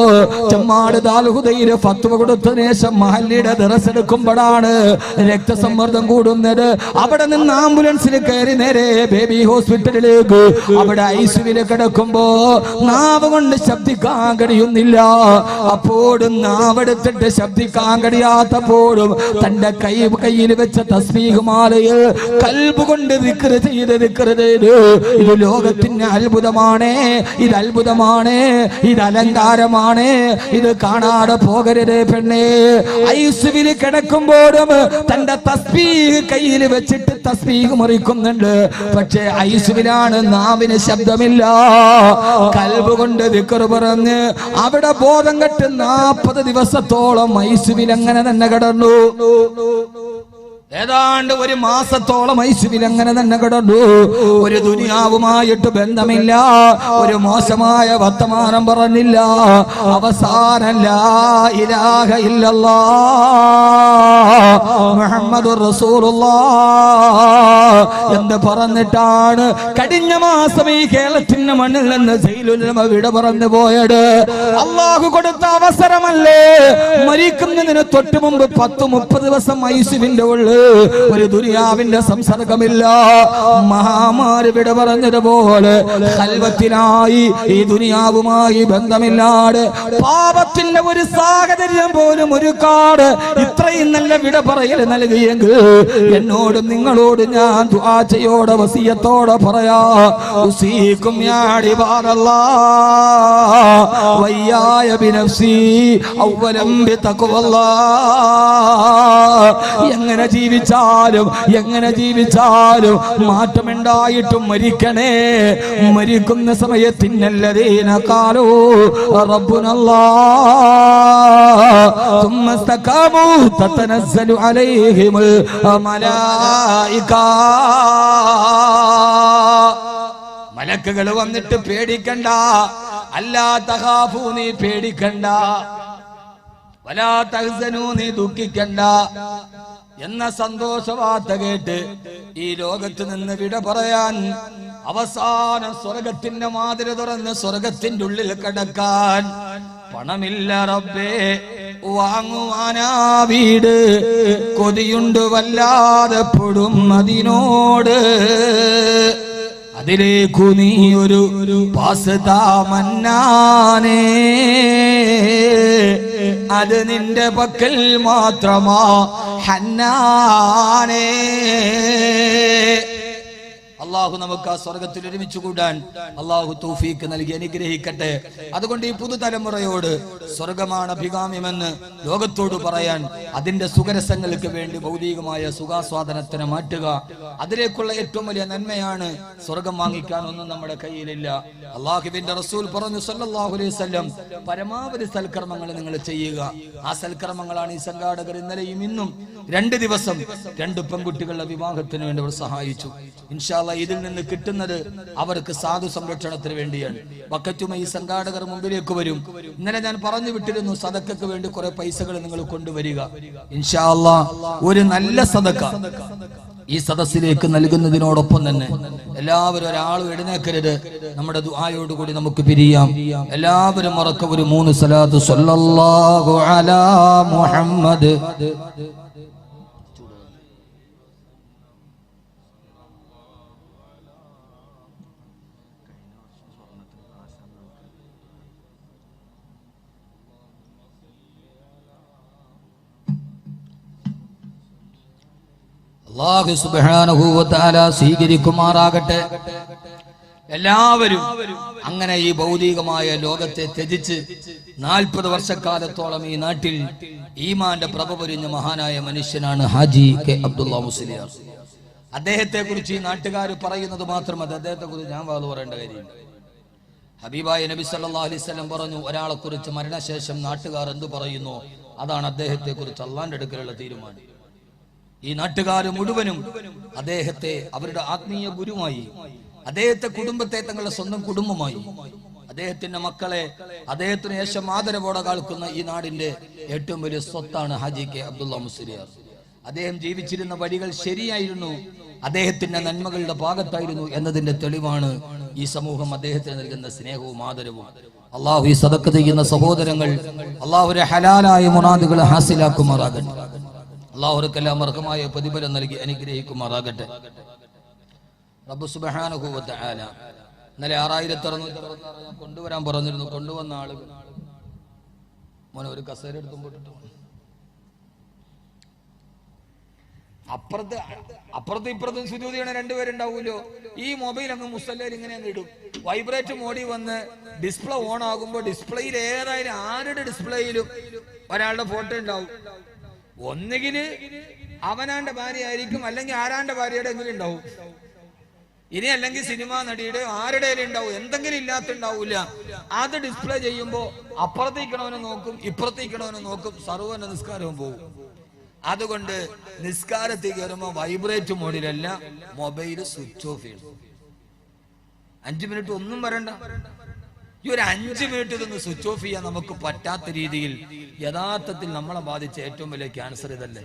ചമ്മാട് ദാറുൽ ഹുദയിൽ ഫത്വ കൊടുത്തതിനു ശേഷം മഹല്ലിയുടെ ദർസ് എടുക്കുമ്പോഴാണ് രക്തസമ്മർദ്ദം കൂടുന്നത്. അവിടെ നിന്ന് ആംബുലൻസിൽ കയറി നേരെ ബേബി ഹോസ്പിറ്റലിലേക്ക്, അവിടെ ഐസിയുവിൽ കിടക്കുമ്പോ നാവ് കൊണ്ട് ശബ്ദിക്കാൻ കഴിയുന്നില്ല. അപ്പോഴും നാവെടുത്തിട്ട് ശബ്ദിക്കാൻ കഴിയാത്തപ്പോഴും തന്റെ കയ്യിൽ വെച്ച തസ്ബീഹ് മാലയിൽ കൽബ് കൊണ്ട് ദിക്ർ ചെയ്ത് ഇത് ലോകത്തിന്റെ അത്ഭുതമാണ്, ഇത് അത്ഭുതമാണ്, ഇത് അലങ്കാരമാണ്, ഇത് കാണാതെ പോകരുത് പെണ്ണേ. ഐസിയുവിൽ കിടക്കുമ്പോഴും തന്റെ തസ്ബീഹ് കയ്യിൽ വെച്ചിട്ട് തസ്ബീഹ് മറിക്കുന്നുണ്ട്. പക്ഷേ ഐസിയുവിലാണ്, നാവിന് ശബ്ദമില്ല. കൽബ് കൊണ്ട് ദിക്ർ പറഞ്ഞ് അവിടെ ബോധം കെട്ട് 40 ദിവസത്തോളം ഐസിയുവിൽ അങ്ങനെ തന്നെ കിടന്നു. ഏതാണ്ട് ഒരു മാസത്തോളം ഐസിൽ അങ്ങനെ തന്നെ കിടന്നു. ഒരു ദുനിയാവുമായിട്ട് ബന്ധമില്ല, ഒരു മോശമായ വർത്തമാനം പറഞ്ഞില്ല. അവസാനം ലാ ഇലാഹ ഇല്ലല്ലാഹ് മുഹമ്മദുർ റസൂലുള്ളാഹ് എന്ന് പറഞ്ഞിട്ടാണ് കഴിഞ്ഞ മാസം ഈ കേരളത്തിന്റെ മണ്ണിൽ നിന്ന് സൈലുൽ ഉലമ വിട പറഞ്ഞു പോയത്. അള്ളാഹു കൊടുത്ത അവസരമല്ലേ. മരിക്കുന്നതിന് തൊട്ട് മുമ്പ് 10-30 ദിവസം ഐസിലിന്റെ ഉള്ളിൽ ഒരു ദുനിയാവിന്റെ സംസർഗമില്ല. മഹാമാരി വിട പറഞ്ഞതുപോലെ ഖൽവത്തിലായി ഈ ദുനിയാവുമായി ബന്ധമില്ലാതെ പാപത്തിന്റെ ഒരു സാഹചര്യം പോലും ഒരു കാട് ഇത്രയും നല്ല വിട പറയൽ നൽകിയെങ്കിൽ എന്നോടും നിങ്ങളോട് ഞാൻ ദുആ ചെയ്യോടെ വസിയത്തോടെ പറയാ, ഉസീകും യാ ഇബാദല്ലാഹ് വയ്യായ ബിനഫ്സി അവലം ബിതഖ്വല്ലാഹ്. എങ്ങനെ ജീവിച്ചാലും മാറ്റമുണ്ടായിട്ടും മരിക്കണേ. മരിക്കുന്ന സമയത്തിനല്ലദീന ഖാലൂ റബ്ബുനല്ലാഹ് ثم استقاموا تتنزل عليهم الملائكة. മലക്കുകൾ വന്നിട്ട് പേടിക്കണ്ട, അല്ലാ തഖാഫൂ നീ പേടിക്കണ്ട, വലാ തഹ്സനൂ നീ ദുഃഖിക്കണ്ട എന്ന സന്തോഷവാർത്ത കേട്ട് ഈ ലോകത്ത് നിന്ന് വിട പറയാൻ അവസാനം സ്വർഗത്തിന്റെ വാതിൽ തുറന്ന് സ്വർഗത്തിന്റെ ഉള്ളിൽ കടക്കാൻ പണമില്ല റബ്ബേ, വാങ്ങുവാനാ വീട്, കൊതിയുണ്ട് വല്ലാതെ പെടും അതിനോട്. അതിലേക്കു നീ ഒരു പാസ് താമന്നാനേ, അത് നിന്റെ പക്കൽ മാത്രമാ ഹന്നാനേ. അള്ളാഹു നമുക്ക് ആ സ്വർഗത്തിൽ ഒരുമിച്ച് കൂടാൻ അള്ളാഹു തൗഫീക്ക് നൽകി അനുഗ്രഹിക്കട്ടെ. അതുകൊണ്ട് ഈ പുതുതലമുറയോട് സ്വർഗമാണ് അഭികാമ്യമെന്ന് ലോകത്തോട് പറയാൻ, അതിന്റെ സുഖരസങ്ങൾക്ക് വേണ്ടി ഭൗതികമായ സുഖാസ്വാദനത്തിന് മാറ്റുക, അതിലേക്കുള്ള ഏറ്റവും വലിയ നന്മയാണ്. സ്വർഗം വാങ്ങിക്കാൻ ഒന്നും നമ്മുടെ കയ്യിലില്ല. അള്ളാഹുവിന്റെ റസൂൽ പറഞ്ഞു സല്ലല്ലാഹു അലൈഹി വസല്ലം, പരമാവധി സൽക്കർമ്മങ്ങൾ നിങ്ങൾ ചെയ്യുക. ആ സൽക്കർമ്മങ്ങളാണ് ഈ സംഘാടകർ ഇന്നലെയും ഇന്നും 2 ദിവസം 2 പെൺകുട്ടികളുടെ വിവാഹത്തിന് വേണ്ടി അവർ സഹായിച്ചു. ഇൻഷാ അല്ലാഹ് ഇതിൽ നിന്ന് കിട്ടുന്നത് അവർക്ക് സാധു സംരക്ഷണത്തിന് വേണ്ടിയാണ്. വക്കറ്റുമായി ഈ സംഘാടകർ മുമ്പിലേക്ക് വരും. ഇന്നലെ ഞാൻ പറഞ്ഞു വിട്ടിരുന്നു, സദക്കക്ക് വേണ്ടി കുറെ പൈസകൾ നിങ്ങൾ കൊണ്ടുവരിക. ഇൻഷാ അല്ലാഹ് ഒരു നല്ല സദക്ക ഈ സദസ്സിലേക്ക് നൽകുന്നതിനോടൊപ്പം തന്നെ എല്ലാവരും ഒരാളും എഴുന്നേക്കരുത്. നമ്മുടെ ദുആയോടുകൂടി നമുക്ക് പിരിയാം. എല്ലാവരും മറക്ക ഒരു 3 സ്വലാത്ത് സ്വല്ലല്ലാഹു അലാ മുഹമ്മദ്. അല്ലാഹു സുബ്ഹാനഹു വ തആല സ്വീകരിക്കുമാറാകട്ടെ. എല്ലാവരും അങ്ങനെ ഈ ഭൗതികമായ ലോകത്തെ ത്യജിച്ച് 40 വർഷക്കാലത്തോളം ഈ നാട്ടിൽ ഈമാന്റെ പ്രഭ പൊരിഞ്ഞ മഹാനായ മനുഷ്യനാണ് ഹാജി കെ അബ്ദുള്ള മുസ്ലിയാർ. അദ്ദേഹത്തെ കുറിച്ച് ഈ നാട്ടുകാർ പറയുന്നത് മാത്രമല്ല, അദ്ദേഹത്തെ കുറിച്ച് ഞാൻ വാദം പറയേണ്ട കാര്യമില്ല. ഹബീബായ നബി സല്ലല്ലാഹു അലൈഹി വസല്ലം പറഞ്ഞു, ഒരാളെ കുറിച്ച് മരണശേഷം നാട്ടുകാർ എന്ത് പറയുന്നു അതാണ് അദ്ദേഹത്തെ കുറിച്ച് അള്ളാന്റെ അടുക്കലുള്ള തീരുമാനം. ഈ നാട്ടുകാർ മുഴുവനും അദ്ദേഹത്തെ അവരുടെ ആത്മീയ ഗുരുവായി, അദ്ദേഹത്തെ കുടുംബത്തെ തങ്ങളുടെ സ്വന്തം കുടുംബമായി, അദ്ദേഹത്തിന്റെ മക്കളെ അദ്ദേഹത്തിന് ശേഷം ആദരവോടെ കാൽക്കുന്ന ഈ നാടിന്റെ ഏറ്റവും വലിയ സ്വത്താണ് ഹാജി കെ അബ്ദുള്ള മുസ്ലിയാർ. അദ്ദേഹം ജീവിച്ചിരുന്ന വഴികൾ ശരിയായിരുന്നു, അദ്ദേഹത്തിന്റെ നന്മകളുടെ ഭാഗത്തായിരുന്നു എന്നതിന്റെ തെളിവാണ് ഈ സമൂഹം അദ്ദേഹത്തിന് നൽകുന്ന സ്നേഹവും ആദരവും. അള്ളാഹു ഈ സദഖ ചെയ്യുന്ന സഹോദരങ്ങൾ അള്ളാഹുവിന്റെ ഹലാലായ മുറാദുകൾ ഹാസിലാക്കുമാറാകട്ടെ. അള്ളാഹുർക്കെല്ലാം അർഹമായ പ്രതിഫലം നൽകി അനുഗ്രഹിക്കുമാറാകട്ടെ. റബ്ബ് സുബ്ഹാനഹു വ തആല ഇന്നലെ 6666 ഞാൻ കൊണ്ടുവരാൻ പറഞ്ഞിരുന്നു. കൊണ്ടുവന്ന ആളുകൾ മോനെ ഒരു കസേര എടുത്തും പോട്ടിട്ട് അപ്പുറത്ത് ഇപ്പുറത്തും സുജൂദ് ചെയ്യണ 2 പേരുണ്ടാവൂലോ. ഈ മൊബൈൽ അങ്ങ് മുസല്ലയിൽ ഇങ്ങനെ അങ്ങ് ഇടും. വൈബ്രേറ്റ് മോഡി വന്ന് ഡിസ്പ്ലേ ഓൺ ആകുമ്പോൾ ഡിസ്പ്ലേയിൽ ഏതായാലും ആരുടെ ഡിസ്പ്ലേയിലും ഒരാളുടെ ഫോട്ടോ ഉണ്ടാവും. ഒന്നുകില് അവനാന്റെ ഭാര്യ ആയിരിക്കും, അല്ലെങ്കിൽ ആരാന്റെ ഭാര്യയുടെ എങ്കിലും ഉണ്ടാവും. ഇനി അല്ലെങ്കിൽ സിനിമാ നടിയുടെ ആരുടെ ഉണ്ടാവും, എന്തെങ്കിലും ഇല്ലാത്തുണ്ടാവൂല. അത് ഡിസ്പ്ലേ ചെയ്യുമ്പോ അപ്പുറത്തേക്കണവനെ നോക്കും, ഇപ്പുറത്തേക്കണവനെ നോക്കും, സർവ്വ നിസ്കാരവും പോകും. അതുകൊണ്ട് നിസ്കാരത്തിൽ കയറുമ്പോൾ വൈബ്രേറ്റ് മോഡിലല്ല, മൊബൈൽ സ്വിച്ച് ഓഫ് ചെയ്യണം. 5 മിനിറ്റ് ഒന്നും വരണ്ട. ഈ ഒരു 5 മിനിറ്റ് ഇതൊന്ന് സ്വിച്ച് ഓഫ് ചെയ്യാൻ നമുക്ക് പറ്റാത്ത രീതിയിൽ യഥാർത്ഥത്തിൽ നമ്മളെ ബാധിച്ച ഏറ്റവും വലിയ ക്യാൻസർ ഇതല്ലേ.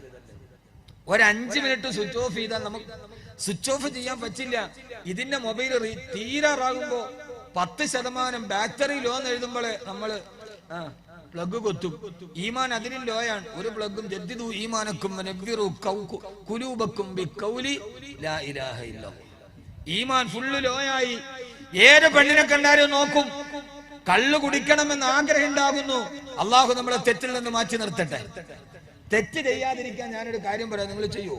ഒരു 5 മിനിറ്റ് സ്വിച്ച് ഓഫ് ചെയ്താൽ നമുക്ക് സ്വിച്ച് ഓഫ് ചെയ്യാൻ പറ്റില്ല. ഇതിന്റെ മൊബൈൽ തീരാറാകുമ്പോ 10% ബാറ്ററി ലോ എന്ന് എഴുതുമ്പോഴേ നമ്മള് പ്ലഗ് കൊത്തും. ഈമാൻ അതിനും ലോയാണ്. ഒരു പ്ലഗും ജദ്ദിദു ഈമാനക്കും വനവ്വിറു ഖുലൂബക്കും ബിഖൗലി ലാ ഇലാഹ ഇല്ലല്ലാഹ്. ഈമാൻ ഫുള്ള് ലോയായി. ഏത് പെണ്ണിനെ കണ്ടാലും നോക്കും. കള്ളു കുടിക്കണമെന്ന് ആഗ്രഹം ഉണ്ടാകുന്നു. അള്ളാഹു നമ്മളെ തെറ്റിൽ നിന്ന് മാറ്റി നിർത്തട്ടെ. തെറ്റ് ചെയ്യാതിരിക്കാൻ ഞാനൊരു കാര്യം പറയാം, നിങ്ങൾ ചെയ്യൂ.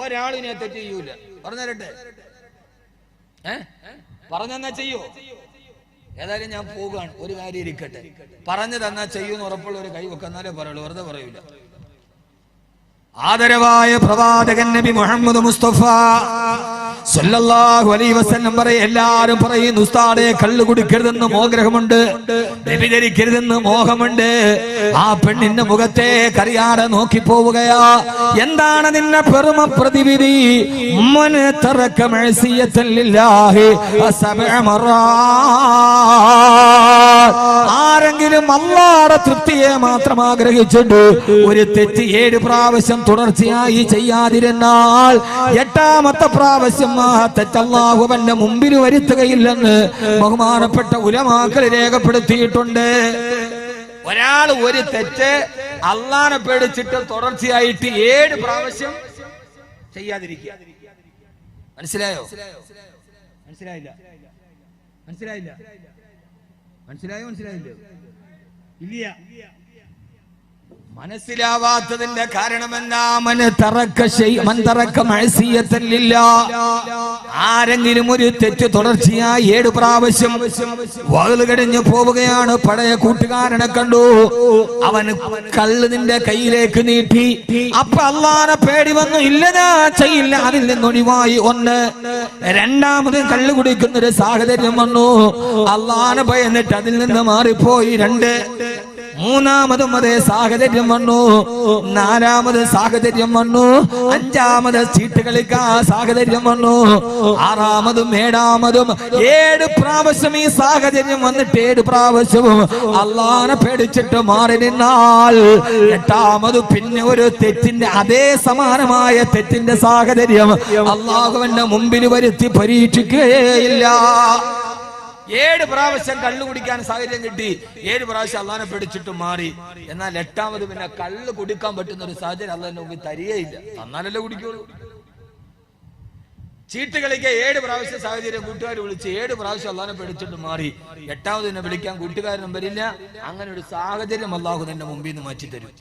ഒരാളിനെ തെറ്റ് ചെയ്യൂല. പറഞ്ഞുതരട്ടെ? പറഞ്ഞെന്നാ ചെയ്യോ? ഏതായാലും ഞാൻ പോകാണ്, ഒരു കാര്യം ഇരിക്കട്ടെ. പറഞ്ഞു തന്നാ ചെയ്യൂന്ന് ഉറപ്പുള്ള ഒരു കൈ വെക്കെന്നാലേ പറയുള്ളൂ, വെറുതെ പറയൂല. ആദരവായ പ്രവാചകൻ നബി മുഹമ്മദ് മുസ്തഫ സല്ലല്ലാഹു അലൈഹി വസല്ലം പറയും, എല്ലാരും പറയുന്നു ഉസ്താദേ കള്ളു കുടിക്കരുതെന്ന് മോഗ്രഹമുണ്ട്, വ്യഭിചരിക്കരുതെന്ന് മോഹമുണ്ട്. ആ പെണ്ണിന്റെ മുഖത്തെ കറിയാടെ നോക്കി പോവുകയാ. എന്താണ് നിന്നെ പെരുമ പ്രതിവിധി? മൻ തറക മഅസിയതൻ ലില്ലാഹി സബഅ മറാത്ത്. ആരെങ്കിലും അല്ലാഹുവിന്റെ തൃപ്തിയെ മാത്രം ആഗ്രഹിച്ചിട്ട് ഒരു തെറ്റ് 7 പ്രാവശ്യം തുടർച്ചയായി ചെയ്യാതിരുന്നാൽ 8ാമത്തെ പ്രാവശ്യം ആ തെറ്റ് അല്ലാഹുവിന്റെ മുമ്പിൽ വരുത്തുകയില്ലെന്ന് ബഹുമാനപ്പെട്ട ഉലമാക്കൾ രേഖപ്പെടുത്തിയിട്ടുണ്ട്. ഒരാൾ ഒരു തെറ്റ് അല്ലാഹനെ പേടിച്ചിട്ട് തുടർച്ചയായിട്ട് 7 പ്രാവശ്യം ചെയ്യാതിരിക്കുക. മനസ്സിലായോ? മനസ്സിലായില്ല? മനസ്സിലായില്ല? മനസ്സിലായില്ല? ഇല്ല. മനസ്സിലാവാത്തതിന്റെ കാരണം എന്താ? ആരെങ്കിലും ഒരു തെറ്റ് തുടർച്ചയായി 7 പ്രാവശ്യം വഅദ് കഴിഞ്ഞു പോവുകയാണ്. പഴയ കൂട്ടുകാരനെ കണ്ടു, അവന് കള്ള് നിന്റെ കയ്യിലേക്ക് നീട്ടി. അപ്പൊ അല്ലാഹനെ പേടി വന്നു, ഇല്ല ഞാൻ ചെയ്യില്ല, അതിൽ നിന്നൊഴിവായി. 1. രണ്ടാമത് കള്ള് കുടിക്കുന്നൊരു സാഹചര്യം വന്നു, അല്ലാഹനെ ഭയന്നിട്ട് അതിൽ നിന്ന് മാറിപ്പോയി. 2. മൂന്നാമതും അതേ സാഹചര്യം വന്നു. 4ാമത് സാഹചര്യം വന്നു. 5ാമത് ചീട്ട് കളിക്കാൻ സാഹചര്യം വന്നു. 6ാമതും 7ാമതും 7 പ്രാവശ്യം ഈ സാഹചര്യം വന്നിട്ട് 7 പ്രാവശ്യവും അല്ലാഹനെ പേടിച്ചിട്ട് മാറി നിന്നാൽ 8ാമത് പിന്നെ ഒരു തെറ്റിന്റെ അതേ സമാനമായ തെറ്റിന്റെ സാഹചര്യം അല്ലാഹുവിന്റെ മുമ്പിൽ വരുത്തി പരീക്ഷിക്കുകയില്ല. 7 പ്രാവശ്യം കള്ളു കുടിക്കാൻ സാഹചര്യം കിട്ടി, 7 പ്രാവശ്യം അല്ലാഹനെ പേടിച്ചിട്ട് മാറി. എന്നാൽ 8ാമത് പിന്നെ കള്ളു കുടിക്കാൻ പറ്റുന്ന ഒരു സാഹചര്യം അല്ലാഹുവിന്റെ മുമ്പിൽ തരികയില്ല. എന്നാലല്ലേ കുടിക്കുള്ളൂ. ചീട്ട് കളിക്കാൻ 7 പ്രാവശ്യം സാഹചര്യം കൂട്ടുകാർ വിളിച്ച് 7 പ്രാവശ്യം അല്ലാഹനെ പേടിച്ചിട്ട് മാറി. 8ാമത് തന്നെ വിളിക്കാൻ കൂട്ടുകാരനും വരില്ല. അങ്ങനെ ഒരു സാഹചര്യം അല്ലാഹു നിന്റെ മുമ്പിൽ നിന്ന് മാറ്റി തരും.